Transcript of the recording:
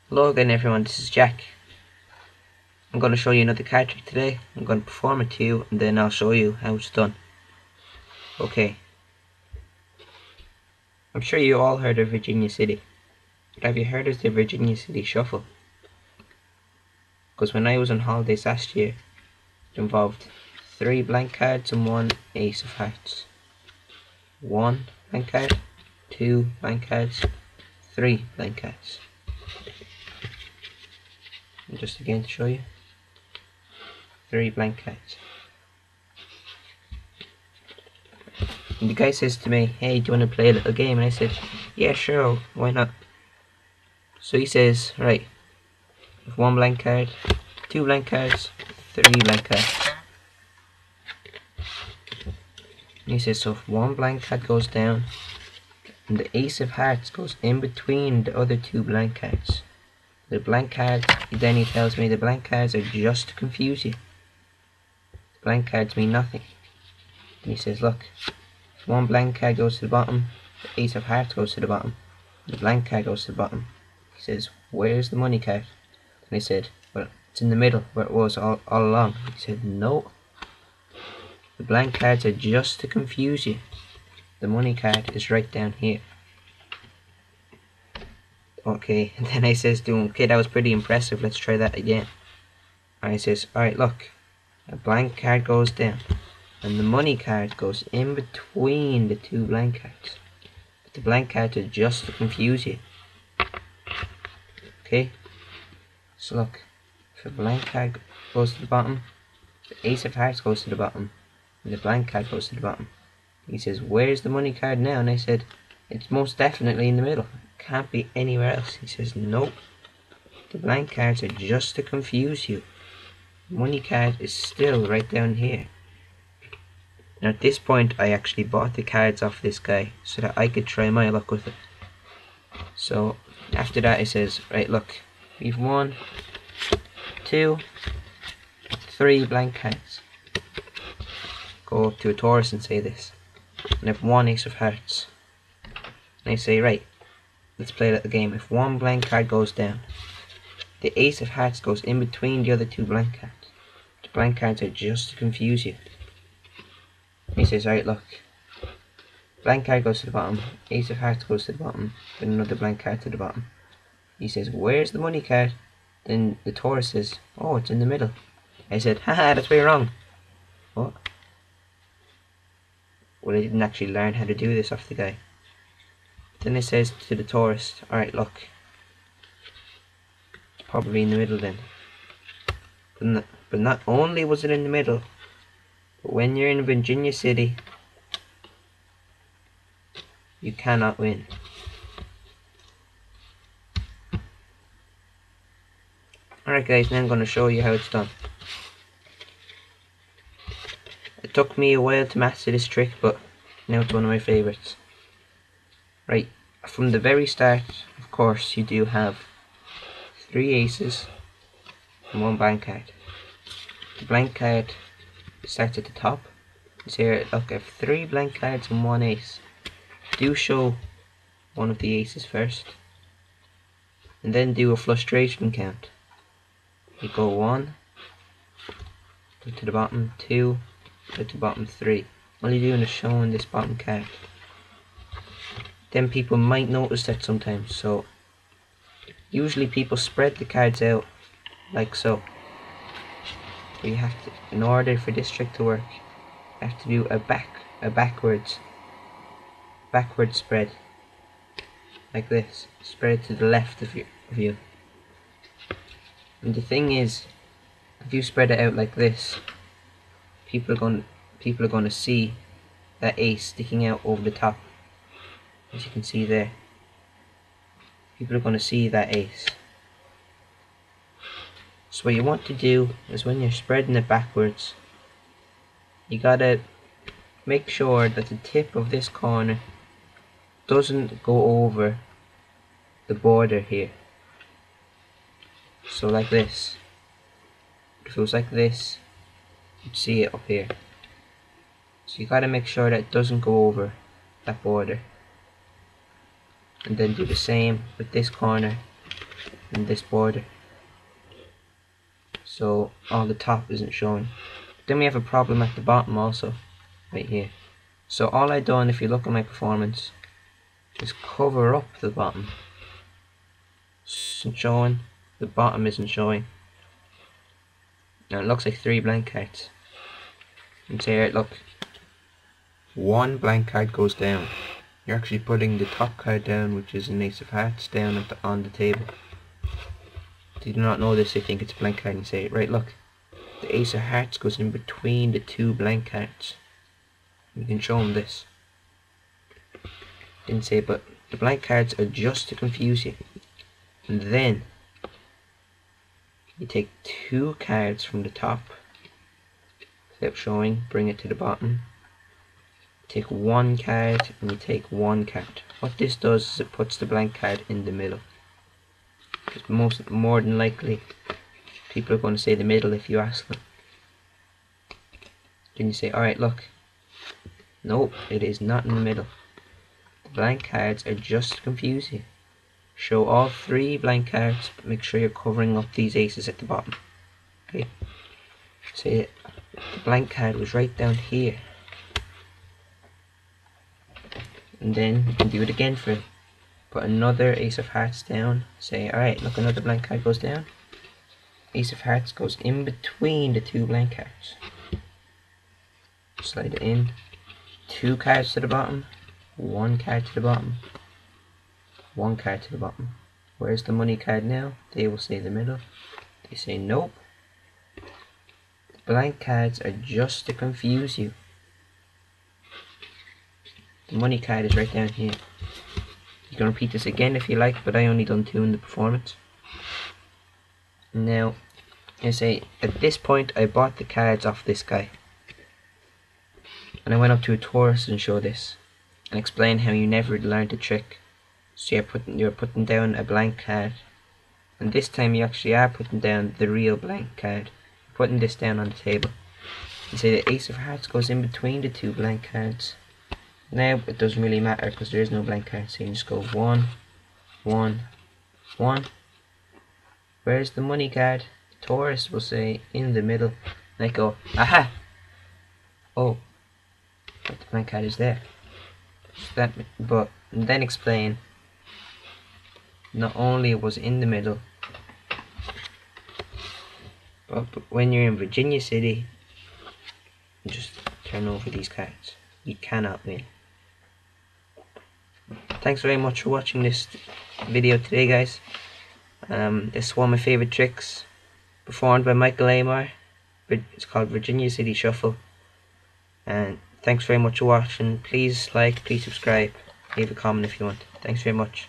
Hello again everyone, this is Jack. I'm going to show you another card trick today. I'm going to perform it to you and then I'll show you how it's done. Okay. I'm sure you all heard of Virginia City. But have you heard of the Virginia City Shuffle? Because when I was on holidays last year, it involved 3 blank cards and 1 ace of hearts. 1 blank card, 2 blank cards, 3 blank cards. And just again to show you. 3 blank cards. And the guy says to me, "Hey, do you want to play a little game?" And I said, "Yeah, sure, why not?" So he says, "Right, with 1 blank card, 2 blank cards, 3 blank cards." And he says, so if 1 blank card goes down, and the ace of hearts goes in between the other 2 blank cards. The blank cards, then he tells me the blank cards are just to confuse you. The blank cards mean nothing. And he says, look, if 1 blank card goes to the bottom, the ace of hearts goes to the bottom, the blank card goes to the bottom. He says, where's the money card? And I said, well, it's in the middle where it was all along. He said, no, the blank cards are just to confuse you. The money card is right down here. Okay, and then I says to him, okay, that was pretty impressive, let's try that again. And he says, alright, look, a blank card goes down, and the money card goes in between the 2 blank cards. But the blank cards are just to confuse you. Okay, so look, if a blank card goes to the bottom, the ace of hearts goes to the bottom, and the blank card goes to the bottom. He says, where's the money card now? And I said, it's most definitely in the middle. It can't be anywhere else. He says, nope. The blank cards are just to confuse you. The money card is still right down here. Now at this point, I actually bought the cards off this guy so that I could try my luck with it. So after that, he says, right, look, we've 1, 2, 3 blank cards. Go up to a Taurus and say this. And if 1 ace of hearts. And I say, right, let's play that game. If 1 blank card goes down, the ace of hearts goes in between the other 2 blank cards. The blank cards are just to confuse you. And he says, alright, look, blank card goes to the bottom, ace of hearts goes to the bottom, then another blank card to the bottom. He says, where's the money card? Then the Taurus says, oh, it's in the middle. I said, haha, that's way wrong. What? Well, I didn't actually learn how to do this off the guy. Then it says to the Taurus, alright, look, it's probably in the middle then. But not only was it in the middle, but when you're in Virginia City, you cannot win. Alright guys, now I'm going to show you how it's done. It took me a while to master this trick, but now it's one of my favourites. Right, from the very start, of course, you do have 3 aces and 1 blank card. The blank card starts at the top. You see here, look, I have 3 blank cards and 1 ace. Do show one of the aces first, and then do a frustration count. You go 1, go to the bottom, 2, go to the bottom, 3. All you're doing is showing this bottom card. Then people might notice that sometimes, so usually people spread the cards out like so. But you have to, in order for this trick to work, you have to do a backwards spread, like this. Spread to the left of you. And the thing is, if you spread it out like this, people are going to see that ace sticking out over the top. As you can see there, people are going to see that ace. So what you want to do is when you're spreading it backwards, you gotta make sure that the tip of this corner doesn't go over the border here. So like this. If it was like this, you'd see it up here. So you gotta make sure that it doesn't go over that border. And then do the same with this corner in this border, so all the top isn't showing. Then we have a problem at the bottom also, right here. So all I done, if you look at my performance, is cover up the bottom. Isn't showing, the bottom isn't showing. Now it looks like 3 blank cards. And say, right, look, 1 blank card goes down. You're actually putting the top card down, which is an ace of hearts, down on the table. If you do not know this, they think it's a blank card and say, right, look, the ace of hearts goes in between the 2 blank cards. You can show them this. Didn't say, but the blank cards are just to confuse you. And then you take 2 cards from the top, without showing, bring it to the bottom. Take 1 card and you take 1 card. What this does is it puts the blank card in the middle. Because more than likely people are going to say the middle if you ask them. Then you say, alright, look, nope, it is not in the middle. The blank cards are just to confuse you. Show all 3 blank cards, but make sure you're covering up these aces at the bottom. Okay. Say the blank card was right down here. And then you can do it again for it. Put another ace of hearts down. Say, alright, look, another blank card goes down. Ace of hearts goes in between the 2 blank cards. Slide it in. 2 cards to the bottom. 1 card to the bottom. 1 card to the bottom. Where's the money card now? They will say the middle. They say nope. The blank cards are just to confuse you. The money card is right down here. You can repeat this again if you like, but I only done 2 in the performance. Now, I say, at this point I bought the cards off this guy. And I went up to a Taurus and showed this. And explain how you never learned the trick. So you're putting down a blank card. And this time you actually are putting down the real blank card. Putting this down on the table. And say the ace of hearts goes in between the 2 blank cards. Now it doesn't really matter because there is no blank card, so you just go 1, 1, 1. Where's the money card? Taurus will say in the middle. And I go, aha! Oh, but the blank card is there. So but then explain. Not only it was in the middle, but when you're in Virginia City, you just turn over these cards. You cannot win. Thanks very much for watching this video today, guys. This is one of my favourite tricks, performed by Michael Amar. It's called Virginia City Shuffle. And thanks very much for watching. Please like, please subscribe, leave a comment if you want. Thanks very much.